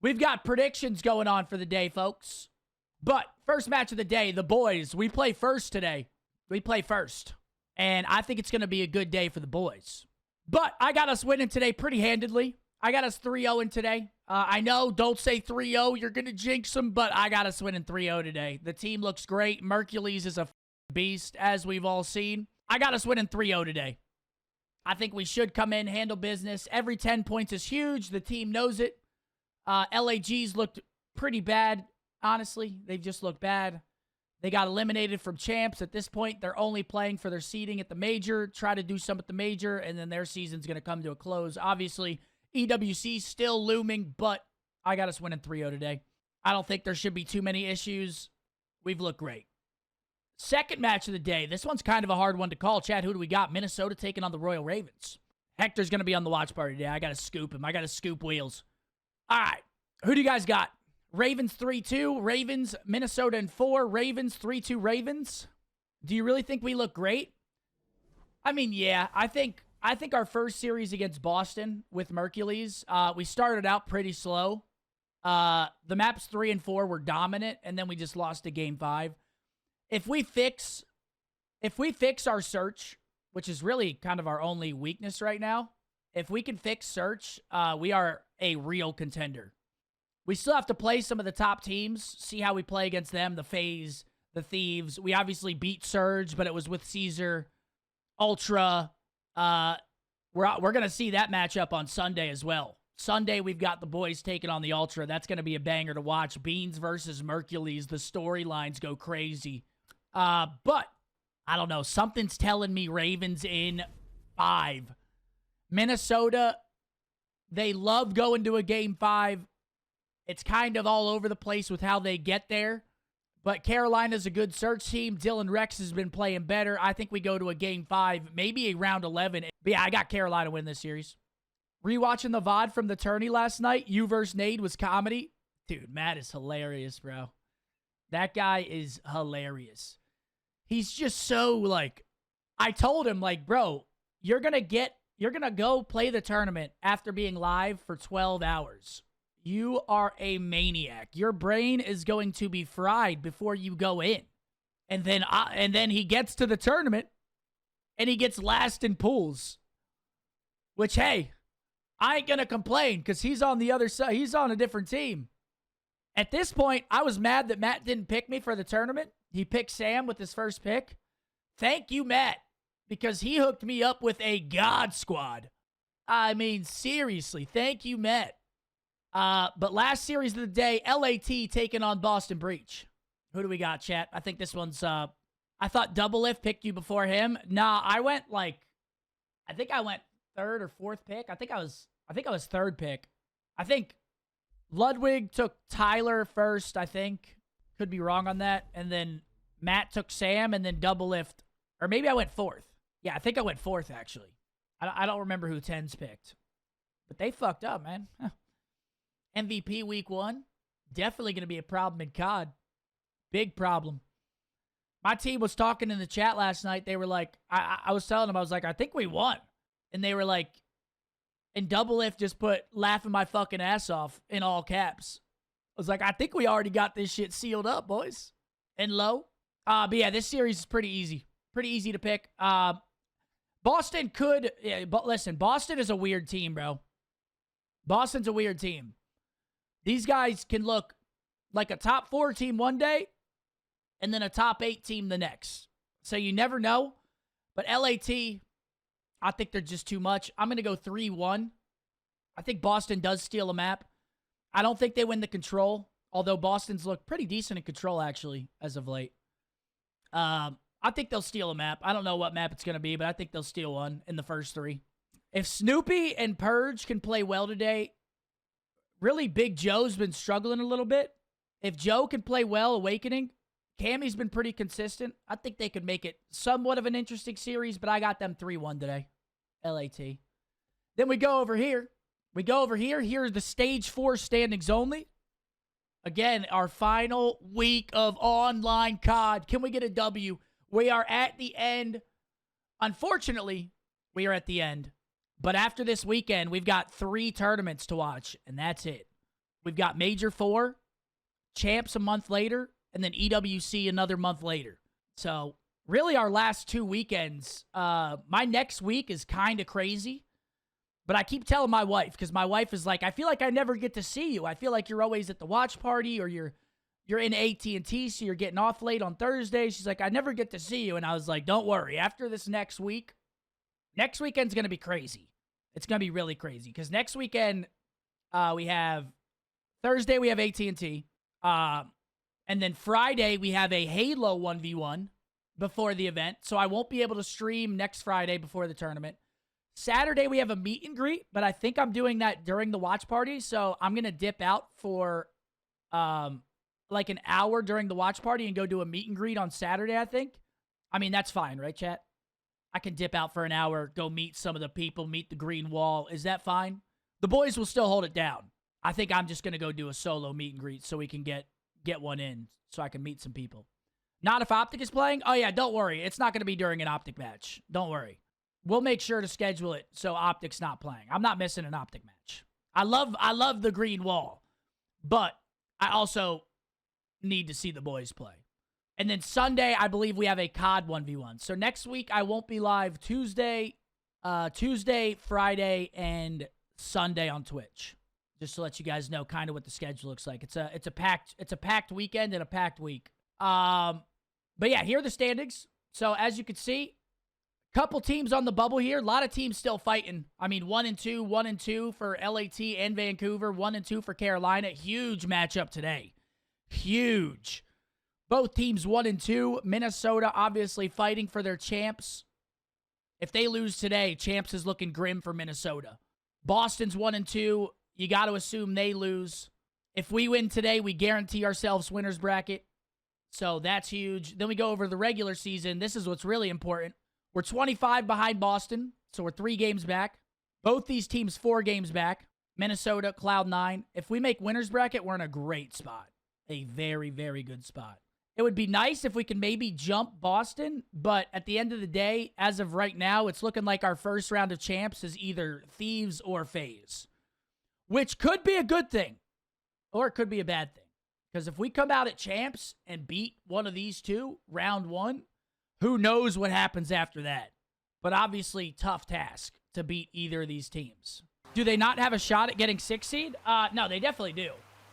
We've got predictions going on for the day, folks. But first match of the day, the boys. We play first today. We play first. And I think it's going to be a good day for the boys. But I got us winning today pretty handedly. I got us 3-0 today. I know, don't say 3-0. You're going to jinx them, but I got us winning 3-0 today. The team looks great. Mercules is a beast, as we've all seen. I got us winning 3-0 today. I think we should come in, handle business. Every 10 points is huge. The team knows it. LAGs looked pretty bad, honestly. They've just looked bad. They got eliminated from champs. At this point, they're only playing for their seeding at the major. Try to do some at the major, and then their season's going to come to a close. Obviously, EWC still looming, but I got us winning 3-0 today. I don't think there should be too many issues. We've looked great. Second match of the day. This one's kind of a hard one to call. Chad, who do we got? Minnesota taking on the Royal Ravens. Hector's going to be on the watch party today. I got to scoop him. I got to scoop wheels. All right. Who do you guys got? Ravens 3-2. Ravens, Minnesota in 4. Ravens 3-2 Ravens. Do you really think we look great? I mean, yeah. I think our first series against Boston with Mercules, we started out pretty slow. The maps 3 and 4 were dominant, and then we just lost to game 5. If we fix our search, which is really kind of our only weakness right now, if we can fix search, we are a real contender. We still have to play some of the top teams, see how we play against them, the FaZe, the Thieves. We obviously beat Surge, but it was with Caesar, Ultra. We're going to see that matchup on Sunday as well. Sunday, we've got the boys taking on the Ultra. That's going to be a banger to watch. Beans versus Mercules. The storylines go crazy. But, I don't know. Something's telling me Ravens in 5. Minnesota, they love going to a game 5. It's kind of all over the place with how they get there. But Carolina's a good search team. Dylan Rex has been playing better. I think we go to a game 5, maybe a round 11. But yeah, I got Carolina win this series. Rewatching the VOD from the tourney last night, you versus Nade was comedy. Dude, Matt is hilarious, bro. That guy is hilarious. He's just so, like, I told him, like, bro, you're going to go play the tournament after being live for 12 hours. You are a maniac. Your brain is going to be fried before you go in. And then he gets to the tournament and he gets last in pools. Which, hey, I ain't going to complain because he's on the other side. He's on a different team. At this point, I was mad that Matt didn't pick me for the tournament. He picked Sam with his first pick. Thank you, Matt, because he hooked me up with a God squad. I mean, seriously, thank you, Matt. But last series of the day, LAT taking on Boston Breach. Who do we got, chat? I think this one's, I thought Double Lift picked you before him. Nah, I went third or fourth pick. I think I was third pick. I think Ludwig took Tyler first, I think. Could be wrong on that. And then Matt took Sam and then Double Lift. Or maybe I went fourth. Yeah, I think I went fourth, actually. I don't remember who 10's picked. But they fucked up, man. Huh. MVP week 1. Definitely going to be a problem in COD. Big problem. My team was talking in the chat last night. They were like, I was telling them, I was like, I think we won. And they were like, and Double Lift just put laughing my fucking ass off in all caps. I was like, I think we already got this shit sealed up, boys. And low. But yeah, this series is pretty easy. Pretty easy to pick. Boston could, yeah, but listen, Boston is a weird team, bro. Boston's a weird team. These guys can look like a top 4 team one day and then a top 8 team the next. So you never know. But LAT, I think they're just too much. I'm going to go 3-1. I think Boston does steal a map. I don't think they win the control, although Boston's looked pretty decent in control, actually, as of late. I think they'll steal a map. I don't know what map it's going to be, but I think they'll steal one in the first 3. If Snoopy and Purge can play well today, really Big Joe's been struggling a little bit. If Joe can play well, Awakening, Cammy's been pretty consistent. I think they could make it somewhat of an interesting series, but I got them 3-1 today. LAT. Then we go over here. Here's the Stage 4 standings only. Again, our final week of online COD. Can we get a W? We are at the end. Unfortunately, we are at the end. But after this weekend, we've got 3 tournaments to watch, and that's it. We've got Major 4, Champs a month later, and then EWC another month later. So really our last 2 weekends, my next week is kind of crazy. But I keep telling my wife, because my wife is like, I feel like I never get to see you. I feel like you're always at the watch party, or you're in AT&T, so you're getting off late on Thursday. She's like, I never get to see you. And I was like, don't worry. After this next weekend's going to be crazy. It's going to be really crazy. Because next weekend, we have Thursday, we have AT&T. And then Friday, we have a Halo 1v1 before the event. So I won't be able to stream next Friday before the tournament. Saturday, we have a meet and greet, but I think I'm doing that during the watch party. So I'm going to dip out for like an hour during the watch party and go do a meet and greet on Saturday, I think. I mean, that's fine, right, chat? I can dip out for an hour, go meet some of the people, meet the green wall. Is that fine? The boys will still hold it down. I think I'm just going to go do a solo meet and greet so we can get one in so I can meet some people. Not if OpTic is playing? Oh, yeah, don't worry. It's not going to be during an OpTic match. Don't worry. We'll make sure to schedule it so OpTic's not playing. I'm not missing an OpTic match. I love the green wall, but I also need to see the boys play. And then Sunday, I believe we have a COD 1v1. So next week, I won't be live Tuesday, Friday, and Sunday on Twitch. Just to let you guys know kind of what the schedule looks like. It's a packed weekend and a packed week. But yeah, here are the standings. So as you can see, couple teams on the bubble here. A lot of teams still fighting. I mean, 1-2 for LAT and Vancouver. 1-2 for Carolina. Huge matchup today. Huge. Both teams 1-2. Minnesota obviously fighting for their champs. If they lose today, champs is looking grim for Minnesota. Boston's 1-2. You got to assume they lose. If we win today, we guarantee ourselves winner's bracket. So that's huge. Then we go over the regular season. This is what's really important. We're 25 behind Boston, so we're 3 games back. Both these teams 4 games back. Minnesota, Cloud 9. If we make winner's bracket, we're in a great spot. A very, very good spot. It would be nice if we could maybe jump Boston, but at the end of the day, as of right now, it's looking like our first round of champs is either Thieves or FaZe, which could be a good thing, or it could be a bad thing. Because if we come out at champs and beat one of these two, round 1, who knows what happens after that? But obviously, tough task to beat either of these teams. Do they not have a shot at getting 6 seed? No, they definitely do.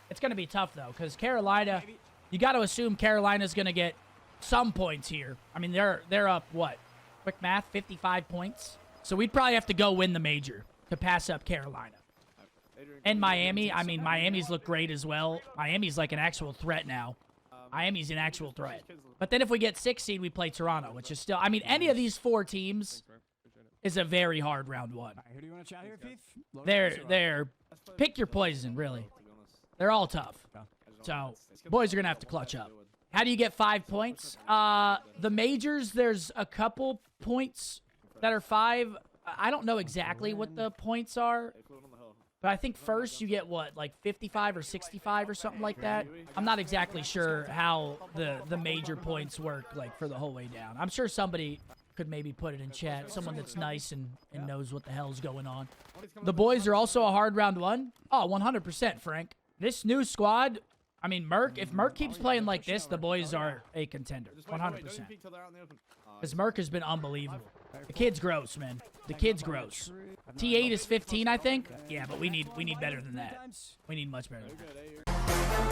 It's going to be tough, though, because Carolina, you got to assume Carolina's going to get some points here. I mean, they're up, what? Quick math, 55 points. So we'd probably have to go win the major to pass up Carolina. And Miami. I mean, Miami's look great as well. Miami's like an actual threat now. Miami's an actual threat. But then if we get 6 seed, we play Toronto, which is still... I mean, any of these 4 teams is a very hard round 1. They're... Pick your poison, really. They're all tough. So, boys are going to have to clutch up. How do you get 5 points? The majors, there's a couple points that are 5. I don't know exactly what the points are. But I think first you get, what, like 55 or 65 or something like that? I'm not exactly sure how the major points work, like, for the whole way down. I'm sure somebody could maybe put it in chat. Someone that's nice and knows what the hell's going on. The boys are also a hard round 1? Oh, 100%, Frank. This new squad, I mean, Merc, if Merc keeps playing like this, the boys are a contender. 100%. Because Merc has been unbelievable. The kid's gross, man. The kid's gross. T8 is 15, I think. Yeah, but we need better than that. We need much better than that.